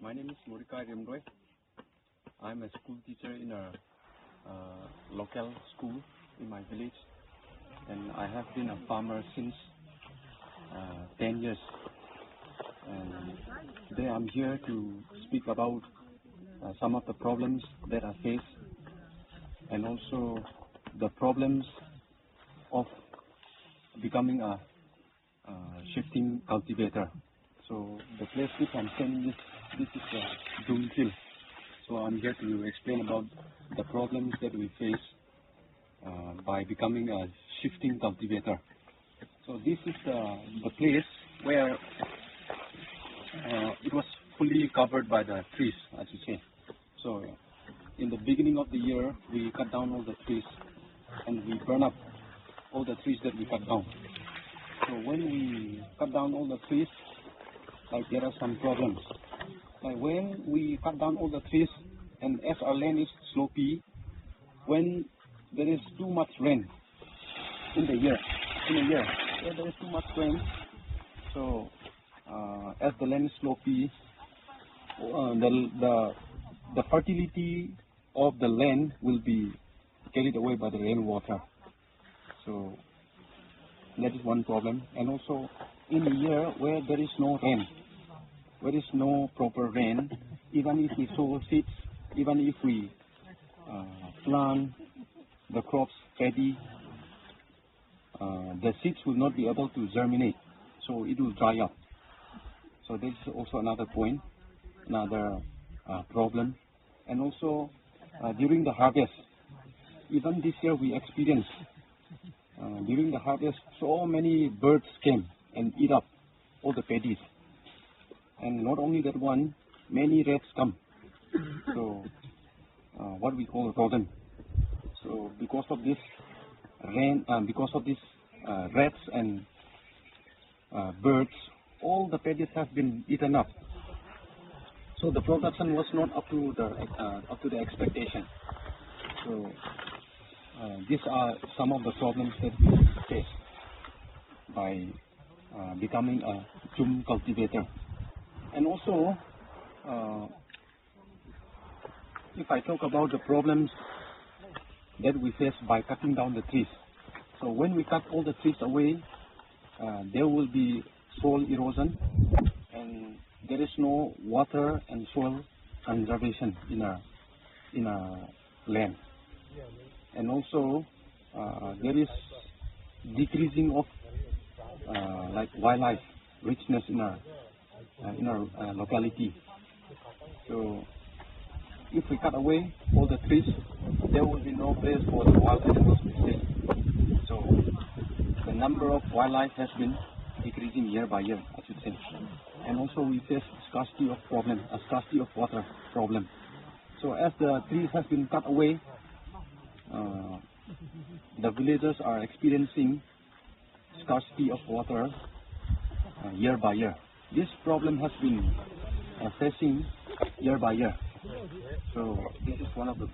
My name is Mordicai. I'm a school teacher in a local school in my village, and I have been a farmer since 10 years. And today I'm here to speak about some of the problems that I face, and also the problems of becoming a shifting cultivator. So the place which I'm standing this is Doom Hill. So I'm here to explain about the problems that we face by becoming a shifting cultivator. So this is the place where it was fully covered by the trees, as you say. So in the beginning of the year, we cut down all the trees and we burn up all the trees that we cut down. So when we cut down all the trees, there are some problems. Like when we cut down all the trees, and as our land is slopey, when there is too much rain in a year, where there is too much rain, so as the land is slopey, the fertility of the land will be carried away by the rainwater. So that is one problem. And also in a year where there is no rain, where there is no proper rain, even if we sow seeds, even if we plant the crops paddy, the seeds will not be able to germinate, so it will dry up. So this is also another point, another problem. And also during the harvest, even this year we experienced during the harvest so many birds came and eat up all the paddies. And not only that one, many rats come. So what we call rodent. So because of this rain, because of this rats and birds, all the paddies have been eaten up. So the production was not up to the expectation. So these are some of the problems that we face by becoming a jum cultivator. And also, if I talk about the problems that we face by cutting down the trees. So when we cut all the trees away, there will be soil erosion, and there is no water and soil conservation in our land. And also, there is decreasing of wildlife richness in our locality. So if we cut away all the trees, there will be no place for the wild animals to stay. So the number of wildlife has been decreasing year by year, I should say. And also we face scarcity of water problem. So as the trees have been cut away, the villagers are experiencing scarcity of water year by year. This problem has been facing year by year. So this is one of the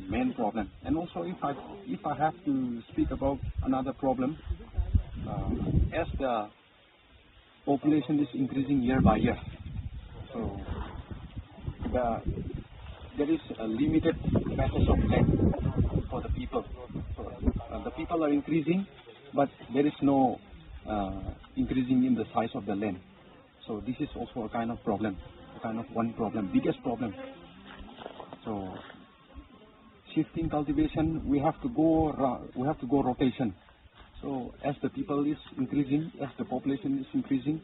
main problems. And also if I have to speak about another problem, as the population is increasing year by year, so there is a limited passage of land for the people. So the people are increasing, but there is no increasing in the size of the land. So this is also a kind of problem, biggest problem. So shifting cultivation, we have to go rotation. So as the people is increasing, as the population is increasing,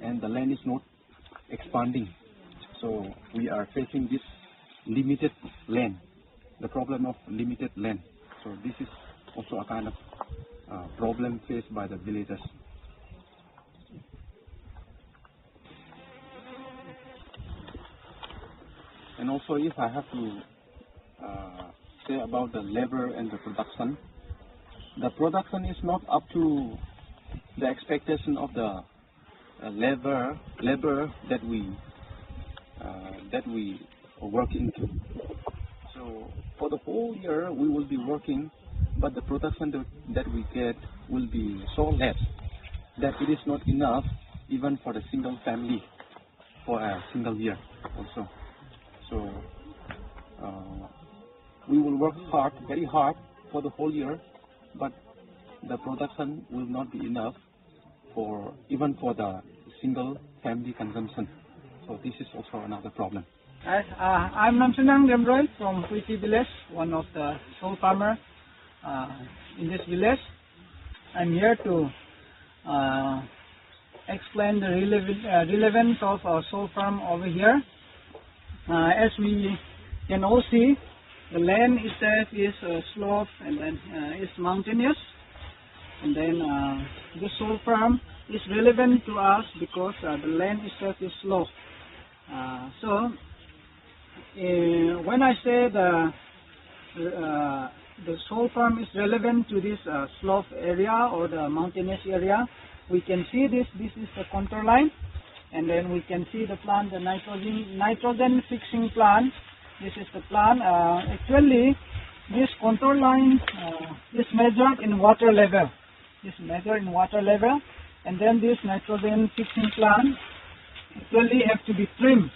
and the land is not expanding, so we are facing this limited land, the problem of limited land. So this is also a kind of problem faced by the villagers. And also if I have to say about the labor and the production is not up to the expectation of the labor that we work into. So for the whole year we will be working, but the production that we get will be so less that it is not enough even for the single family for a single year also. So we will work hard, very hard for the whole year, but the production will not be enough for even for the single family consumption. So this is also another problem. I'm Namsanang from Puichi Village, one of the sole farmer in this village. I'm here to explain the relevance of our sole farm over here. As we can all see, the land itself is slope and then is mountainous, and then the sole farm is relevant to us because the land itself is slope. So when I say the sole farm is relevant to this slope area or the mountainous area, we can see this is the contour line, and then we can see the plant, the nitrogen fixing plant. This is the plant. Actually, this contour line is measured in water level. And then this nitrogen fixing plant actually have to be trimmed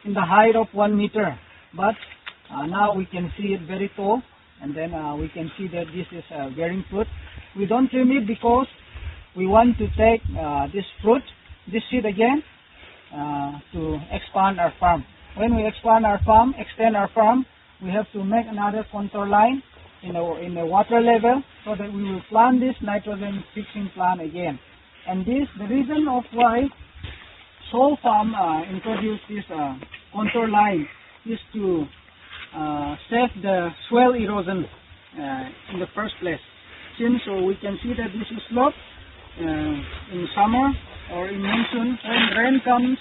in the height of 1 meter. But now we can see it very tall, and then we can see that this is bearing fruit. We don't trim it because we want to take this fruit, this seed again, to expand our farm. When we extend our farm, we have to make another contour line in the water level so that we will plant this nitrogen fixing plant again. And this, the reason of why sole farm introduced this contour line is to save the soil erosion in the first place. Since we can see that this is slope in summer or in monsoon, when rain comes,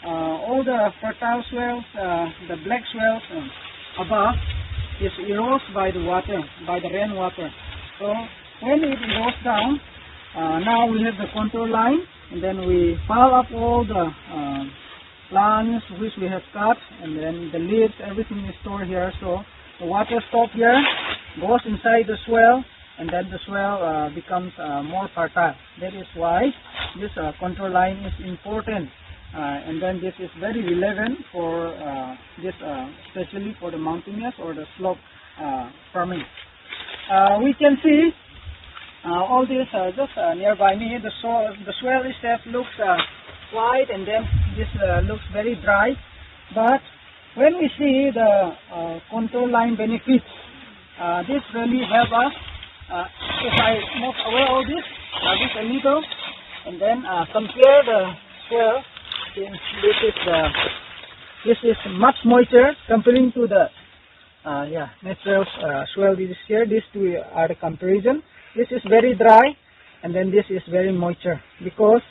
all the fertile soils, the black soils above is eroded by the water, by the rainwater. So when it erodes down, now we have the contour line, and then we pile up all the plants which we have cut, and then the leaves, everything is stored here. So the water stops here, goes inside the soil, and then the soil becomes more fertile. That is why this contour line is important. And then this is very relevant for this, especially for the mountainous or the slope farming. We can see all this just nearby me. The soil itself looks white, and then this looks very dry. But when we see the contour line benefits, this really helps us. If I move away all this a little, and then compare the soil. This is much moisture comparing to the natural soil. This is here. These two are the comparison. This is very dry, and then this is very moisture, because,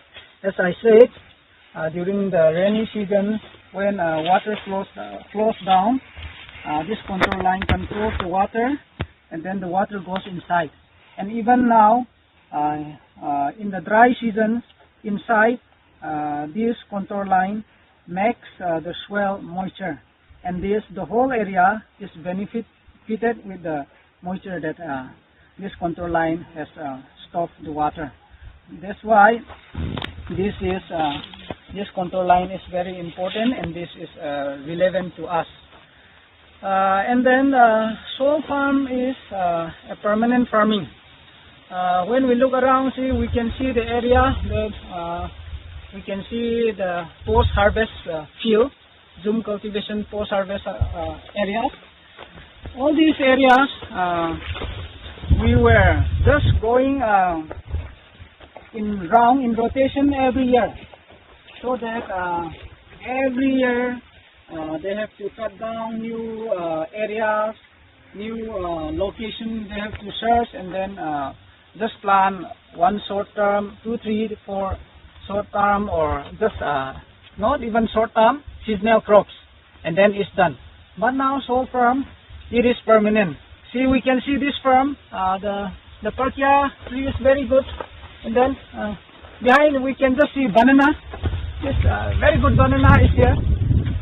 as I said, during the rainy season, when water flows down, this contour line controls the water, and then the water goes inside. And even now, in the dry season, inside, this contour line makes the soil moisture, and the whole area is benefited with the moisture that this contour line has stopped the water. That's why this contour line is very important, and this is relevant to us. And then sole farm is a permanent farming. When we look around, we can see the area that we can see the post-harvest field, zoom cultivation post-harvest areas. All these areas, we were just going in rotation every year, so that every year they have to cut down new areas, new locations they have to search, and then just plant one short term, 2, 3, 4 short term, or just not even short term, seasonal crops, and then it's done. But now sole farm, it is permanent. See, we can see this farm, the perkia tree is very good, and then behind we can just see banana. This very good banana is here.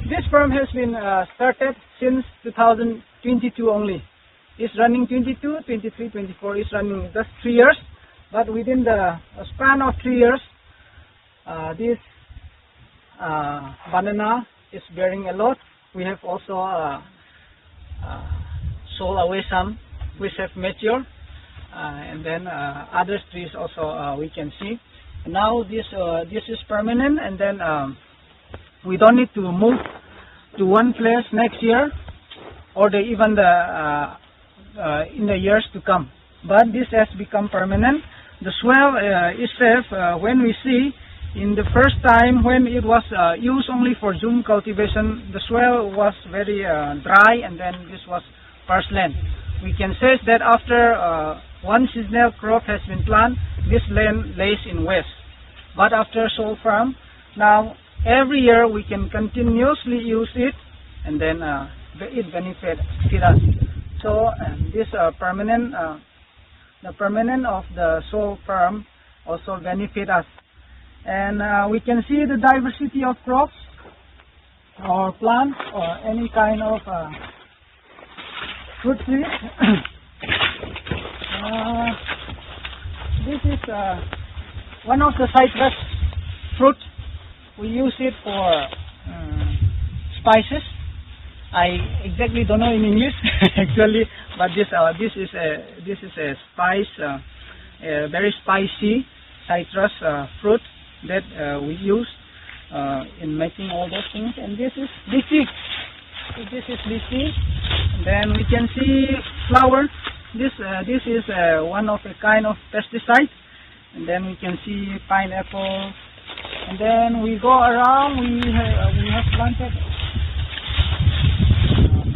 This farm has been started since 2022 only. It's running 22, 23, 24. It's running just 3 years, but within the span of 3 years, this banana is bearing a lot. We have also sold away some which have matured, and then other trees also we can see. Now this is permanent, and then we don't need to move to one place next year or even in the years to come. But this has become permanent. The soil itself, when we see in the first time when it was used only for Zoom cultivation, the soil was very dry, and then this was parshland. We can say that after one seasonal crop has been planted, this land lays in waste. But after soil farm, now every year we can continuously use it, and then it benefits us. So this permanent, the permanent of the soil farm also benefit us. And we can see the diversity of crops or plants or any kind of fruit trees. This is one of the citrus fruit. We use it for spices. I exactly don't know in English actually, but this is a spice, a very spicy citrus fruit that we use in making all those things. And this is lychee. This is lychee. And then we can see flower. This is one of a kind of pesticide. And then we can see pineapple. And then we go around. We have planted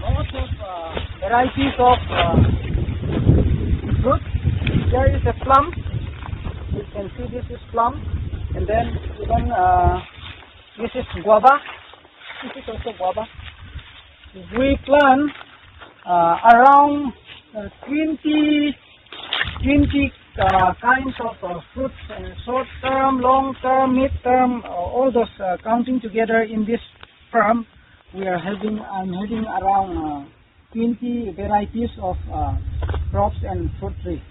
lots of varieties of fruit. There is a plum. You can see this is plum. And then even this is guava. This is also guava. We plant around 20 kinds of fruits, short term, long term, mid term, all those counting together in this farm. I'm having around 20 varieties of crops and fruit trees.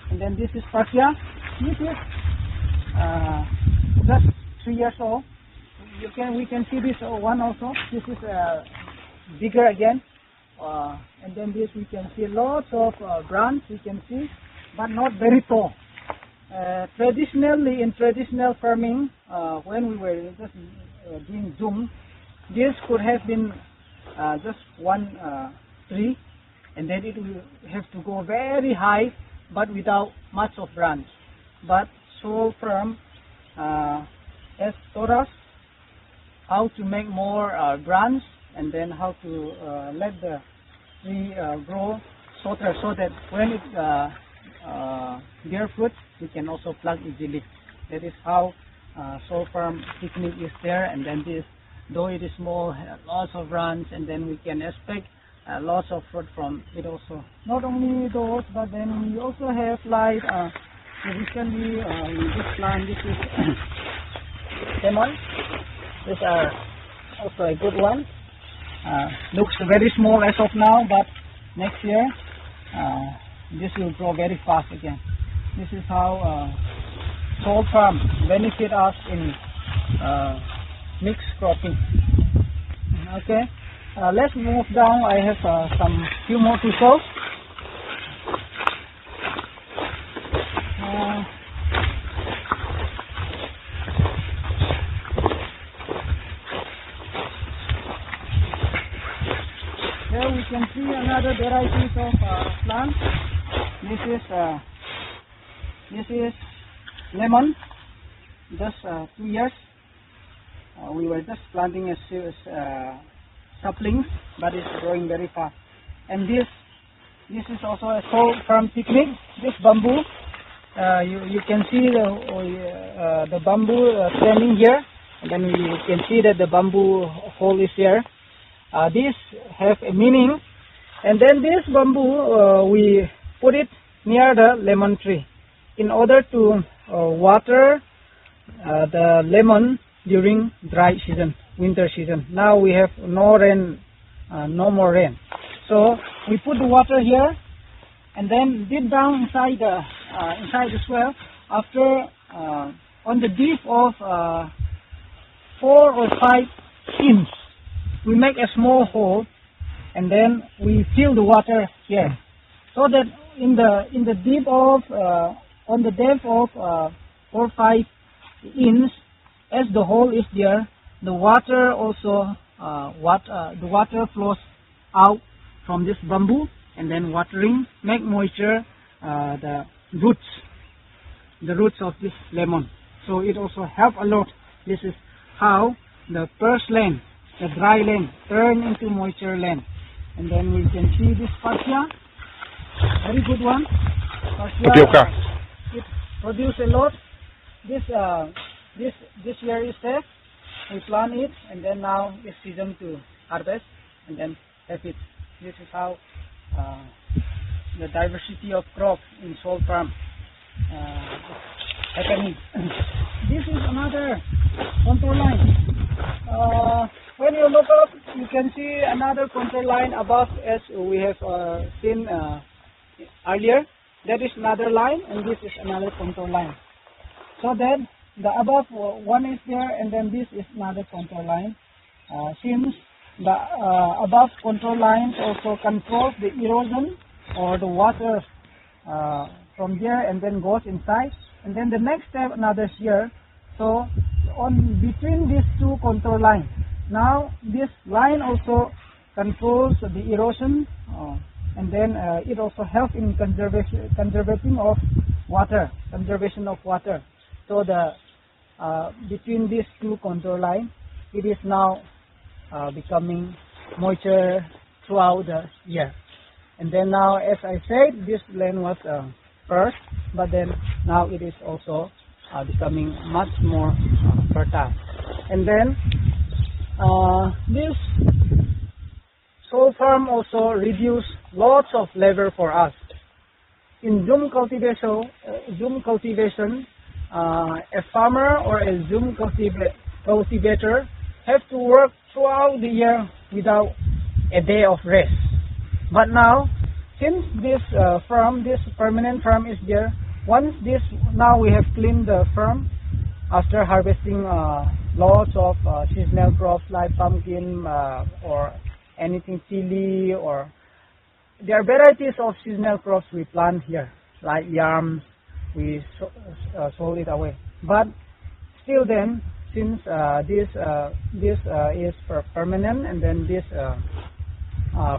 And then this is Persia. This is just 3 years old. We can see this one also. This is bigger again. And then this we can see lots of branches we can see, but not very tall. Traditionally, in traditional farming, when we were just doing Zoom, this could have been just one tree, and then it will have to go very high, but without much of branch. But soil farm has taught us how to make more branch, and then how to let the tree grow shorter, so that when it bear fruit, we can also pluck easily. That is how soil farm technique is there. And then this, though it is small, lots of branch, and then we can expect lots of fruit from it also. Not only those, but then we also have like recently we just plant. This is lemon. These are also a good one. Looks very small as of now, but next year this will grow very fast again. This is how soil farm benefit us in mixed cropping. Okay, let's move down. I have few more to show. Here we can see another varieties of plants. This is lemon. Just 2 years. We were just planting a saplings, but it's growing very fast. And this is also a soil farm technique. This bamboo, you can see the bamboo standing here, and then you can see that the bamboo hole is here. This have a meaning, and then this bamboo we put it near the lemon tree in order to water the lemon during dry season, winter season. Now we have no rain, no more rain, so we put the water here, and then deep down inside the soil. After on the deep of 4 or 5 inch. We make a small hole, and then we fill the water here, so that in the deep of on the depth of 4 or 5 inch, as the hole is there, the water also the water flows out from this bamboo, and then watering make moisture the roots of this lemon. So it also help a lot. This is how the first land, the dry land, turn into moisture land. And then we can see this fascia, very good one. Fascia, it produce a lot. This year is safe. We plant it, and then now it's season to harvest, and then have it. This is how the diversity of crops in salt farm happening. This is another contour line. When you look up, you can see another contour line above, as we have seen earlier. That is another line, and this is another contour line. So then the above one is there, and then this is another contour line. Since the above contour lines also control the erosion or the water from there, and then goes inside. And then the next step, another shear. So on between these two contour lines, now this line also controls the erosion, and then it also helps in conservation of water. So the between these two contour lines, it is now becoming moisture throughout the year. And then now, as I said, this land was first, but then now it is also becoming much more fertile. And then this soil farm also reduce lots of labor for us. In zoom cultivation, a farmer or a zoom cultivator have to work throughout the year without a day of rest. But now, since this farm, this permanent farm is there, once this, now we have cleaned the farm after harvesting lots of seasonal crops like pumpkin or anything chili, or there are varieties of seasonal crops we plant here, like yams. We sold it away. But still then, since this is permanent, and then this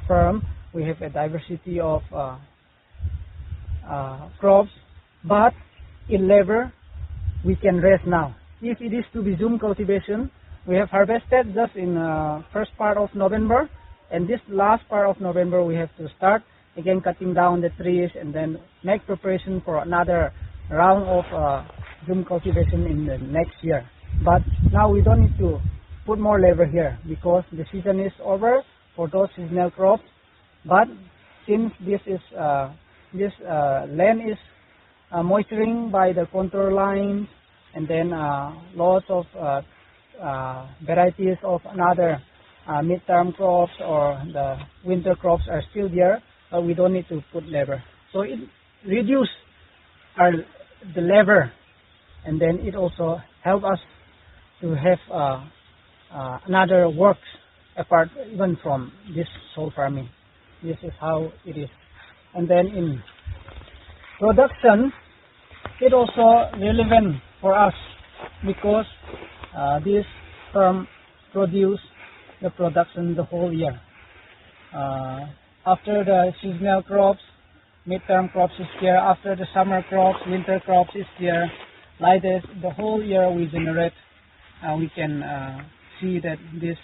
farm, we have a diversity of crops, but in labor we can rest now. If it is to be zoom cultivation, we have harvested just in first part of November, and this last part of November we have to start again cutting down the trees, and then make preparation for another round of zoom cultivation in the next year. But now we don't need to put more labor here because the season is over for those seasonal crops. But since this is land is moisturing by the contour lines, and then lots of varieties of another mid-term crops or the winter crops are still there, but we don't need to put labor. So it reduces the labor, and then it also helps us to have another works apart even from this soil farming. This is how it is. And then in production, it also relevant for us because this farm produce the production the whole year. After the seasonal crops, mid-term crops is there. After the summer crops, winter crops is there. Like this, the whole year we generate. We can see that this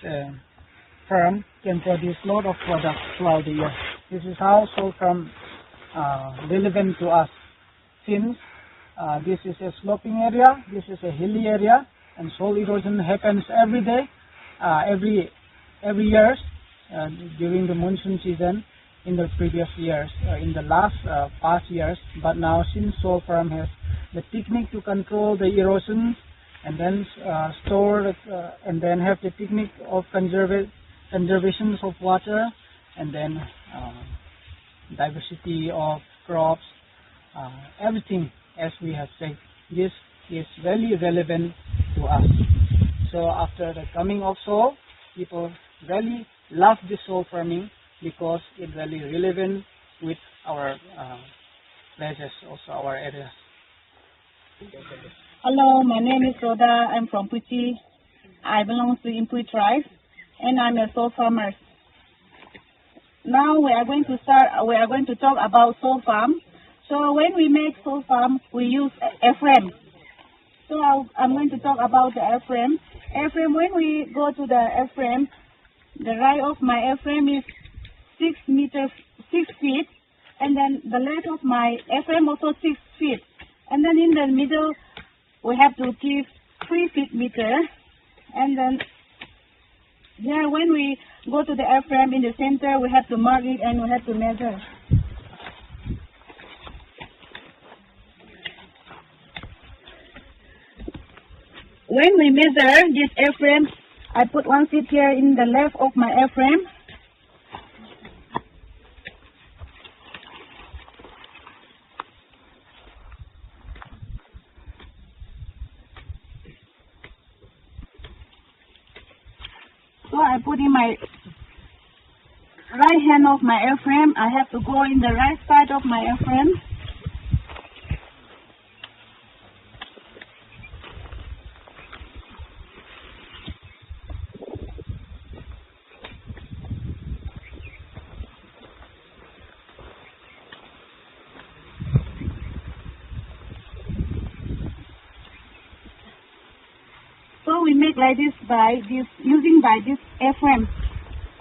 farm can produce a lot of products throughout the year. This is how soil farm relevant to us. Since this is a sloping area, this is a hilly area, and soil erosion happens every day, every year during the monsoon season in the previous years, in the last past years. But now, since soil farm has the technique to control the erosion, and then store and then have the technique of conservation of water, and then diversity of crops, everything, as we have said, this is very relevant to us. So after the coming of soil, people really love this soil farming because it really relevant with our places, also our areas. Hello, my name is Roda. I'm from Puichi. I belong to Puichi tribe, and I'm a soil farmer. Now we are going to talk about soil farm. So when we make soil farm, we use a frame. So I'm going to talk about the airframe. Airframe, when we go to the airframe, the height of my airframe is 6 feet, and then the length of my airframe also 6 feet. And then in the middle, we have to keep 3 feet meter. And then here, when we go to the airframe in the center, we have to mark it and we have to measure. When we measure this airframe, I put 1 feet here in the left of my airframe. So I put in my right hand of my airframe. I have to go in the right side of my airframe. So we make like this using this airframe.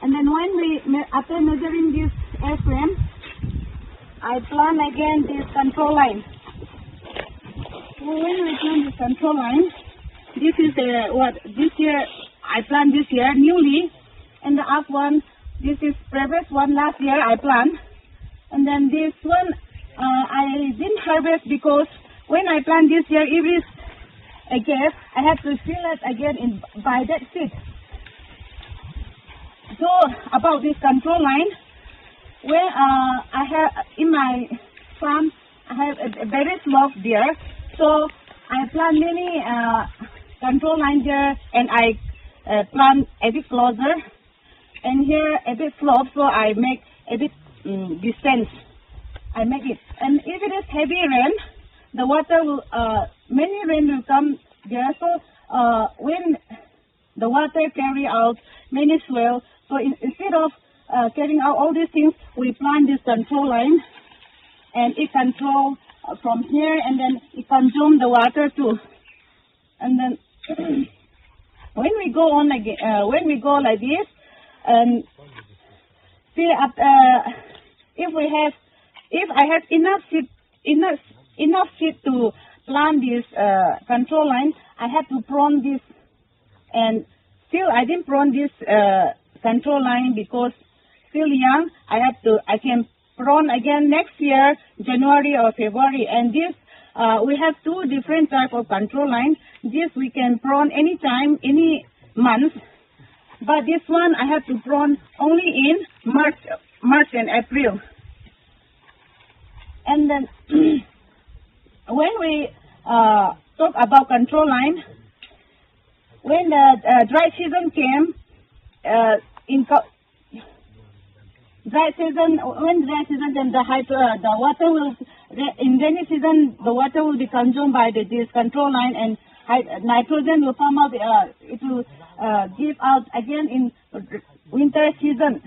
And then after measuring this airframe, I plan again this control line. So when we plan this control line, this is this year I planned this year newly, and the up one, this is previous one last year I planned, and then this one I didn't harvest because when I planned this year, it is a gap. I have to fill it again by that seed. So about this control line, where I have in my farm, I have a very slope there. So I plant many control line there, and I plant a bit closer, and here a bit slope. So I make a bit distance. I make it, and if it is heavy rain, the water will many rain will come there. So when the water carry out many swell, so instead of carrying out all these things, we plant this control line, and it control from here, and then it consume the water too. And then when we go on again, when we go like this, and see if I have enough seed to plant this control line, I have to prune this, and still I didn't prune this control line because still young. I can prune again next year, January or February, and this we have two different type of control line. This we can prune anytime, any month, but this one I have to prune only in March and April. And then when we talk about control line, when the dry season came, when dry season came, the water will, in rainy season, the water will be consumed by this control line, and nitrogen will come out. It will give out again in winter season,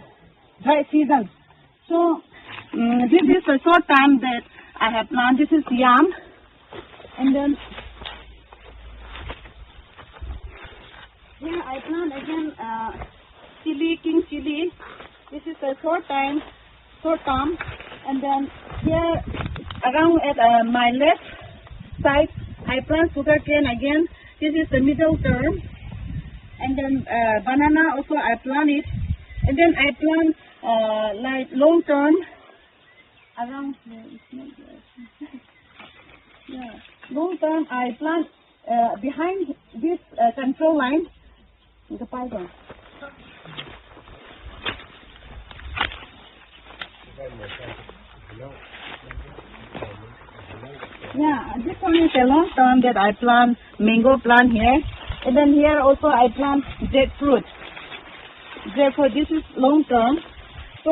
dry season. So this is a short time that I have planted. This is yam, and then here I plant again king chili. This is a short term, and then here around at my left side I plant sugarcane again. This is the middle term, and then banana also I plant it, and then I plant like long term around long term I plant behind this control line. The python. Yeah, this one is a long term that I plant mango plant here. And then here also I plant jackfruit. Jackfruit, this is long term. So,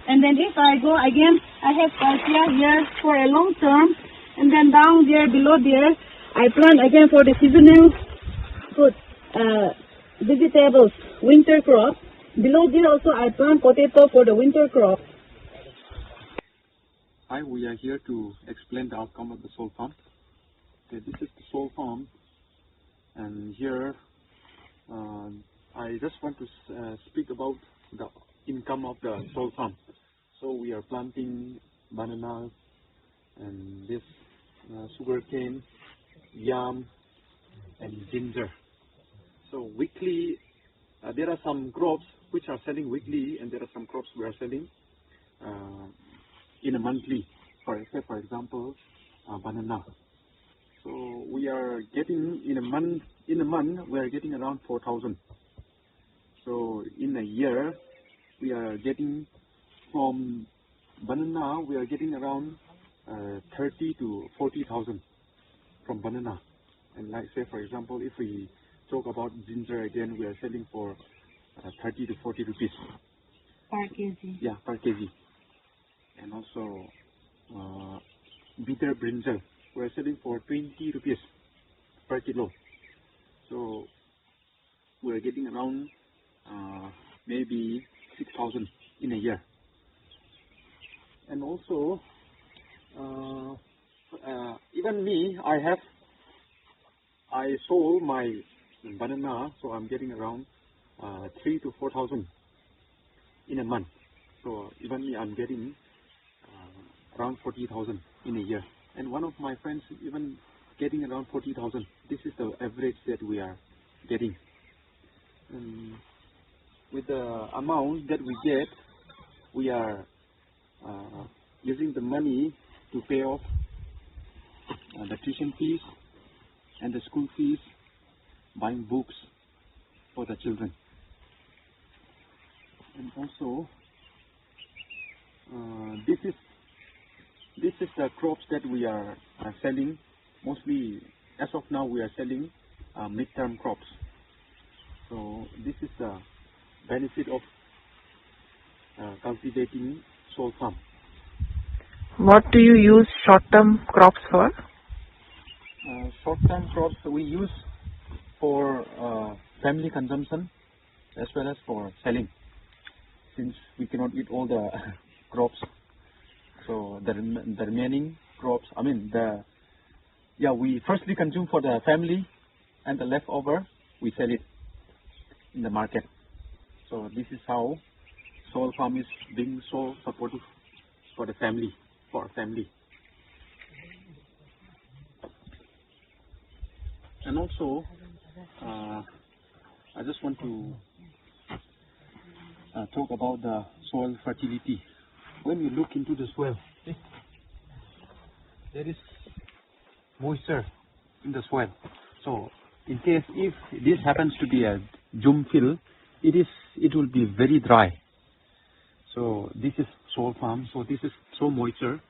and then if I go again, I have cassia here for a long term. And then down there, below there, I plant again for the seasonal fruit, vegetables, winter crop. Below there also I plant potato for the winter crop. Hi, we are here to explain the outcome of the solar farm. Okay, this is the solar farm, and here I just want to speak about the income of the solar farm. So we are planting bananas and this sugar cane, yam, and ginger. So weekly, there are some crops which are selling weekly, and there are some crops we are selling in a monthly. For example, banana. So we are getting in a month we are getting around 4,000. So in a year we are getting from banana we are getting around 30 to 40,000 from banana. And like say for example, if we talk about ginger again, we are selling for 30 to 40 rupees Per kg. Yeah, per kg. And also bitter brinjal we are selling for 20 rupees per kilo. So we are getting around maybe 6,000 in a year. And also even me, I sold my banana, so I'm getting around 3,000 to 4,000 in a month. So even me, I'm getting around 40,000 in a year. And one of my friends even getting around 40,000. This is the average that we are getting. And with the amount that we get, we are using the money to pay off the tuition fees and the school fees, buying books for the children. And also this is the crops that we are selling. Mostly as of now we are selling mid-term crops. So this is the benefit of cultivating solar farm. What do you use short-term crops for? Short-term crops we use for family consumption as well as for selling, since we cannot eat all the crops. So the remaining crops, we firstly consume for the family, and the leftover we sell it in the market. So this is how solar farm is being so supportive for the family, And also, I just want to talk about the soil fertility. When you look into the soil, there is moisture in the soil. So in case if this happens to be a zoom fill, it will be very dry. So this is soil farm. So this is so moisture.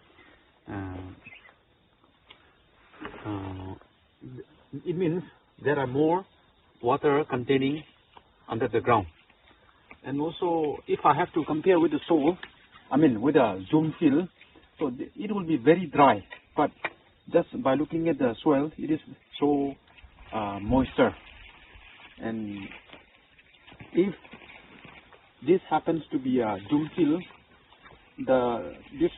It means there are more water containing under the ground. And also, if I have to compare with the soil, with a zoom fill, so it will be very dry. But just by looking at the soil, it is so moisture. And if this happens to be a zoom fill, this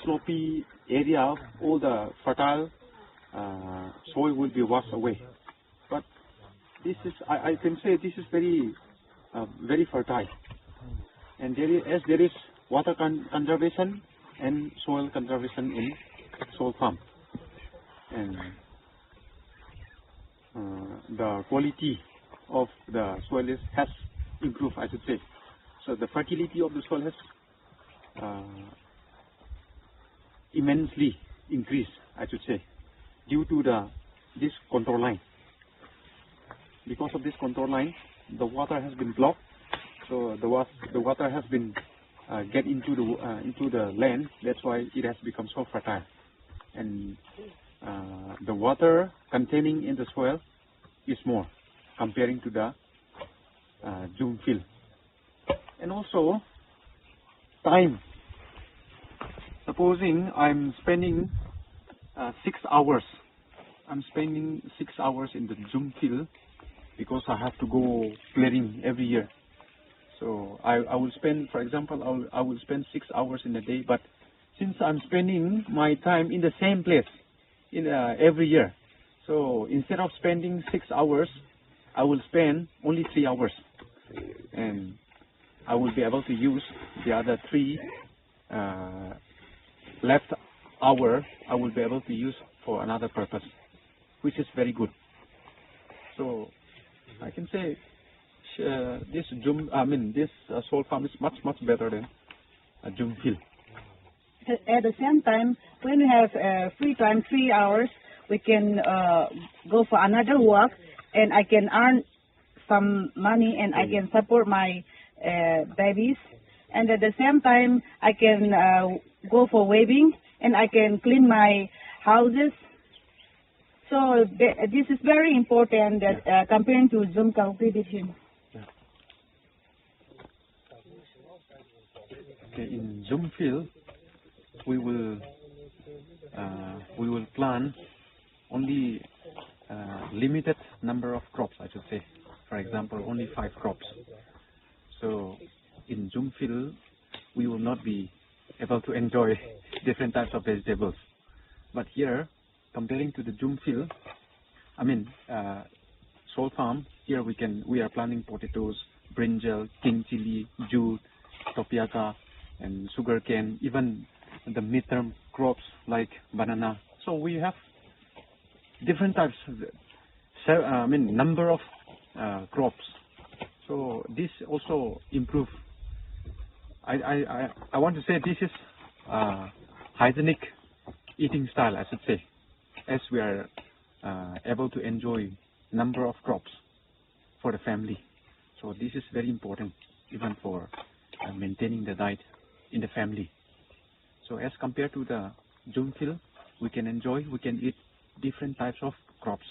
slopy area, all the fertile soil will be washed away. But this is, I can say, this is very fertile. And there is water conservation and soil conservation in soil farm. And the quality of the soil has improved, I should say. So the fertility of the soil has immensely increased, I should say, due to this control line. Because of this control line, the water has been blocked. So the water has been get into the land. That's why it has become so fertile. And the water containing in the soil is more comparing to the zoom fill. And also time. Supposing I'm spending 6 hours. I'm spending 6 hours in the zoom fill because I have to go clearing every year. So I will spend, for example, I will spend 6 hours in a day. But since I'm spending my time in the same place in every year, so instead of spending 6 hours, I will spend only 3 hours, and I will be able to use the other 3 left hour. I will be able to use for another purpose, which is very good. So I can say this solar farm is much better than a zoom fill. At the same time, when we have free time, 3 hours, we can go for another work, and I can earn some money, and I can support my babies. And at the same time, I can go for weaving, and I can clean my houses. So this is very important that comparing to Zoom cultivation. Okay, in zoom fill, we will plant only limited number of crops, I should say. For example, only 5 crops. So in zoom fill, we will not be able to enjoy different types of vegetables. But here, comparing to the zoom fill, solar farm, here we are planting potatoes, brinjal, king chili, jute, tapioca, and sugarcane, even the midterm crops like banana. So we have different types, number of crops. So this also improve. I want to say this is hygienic eating style, I should say, as we are able to enjoy number of crops for the family. So this is very important even for maintaining the diet in the family. So as compared to the zoom fill, we can eat different types of crops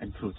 and fruits.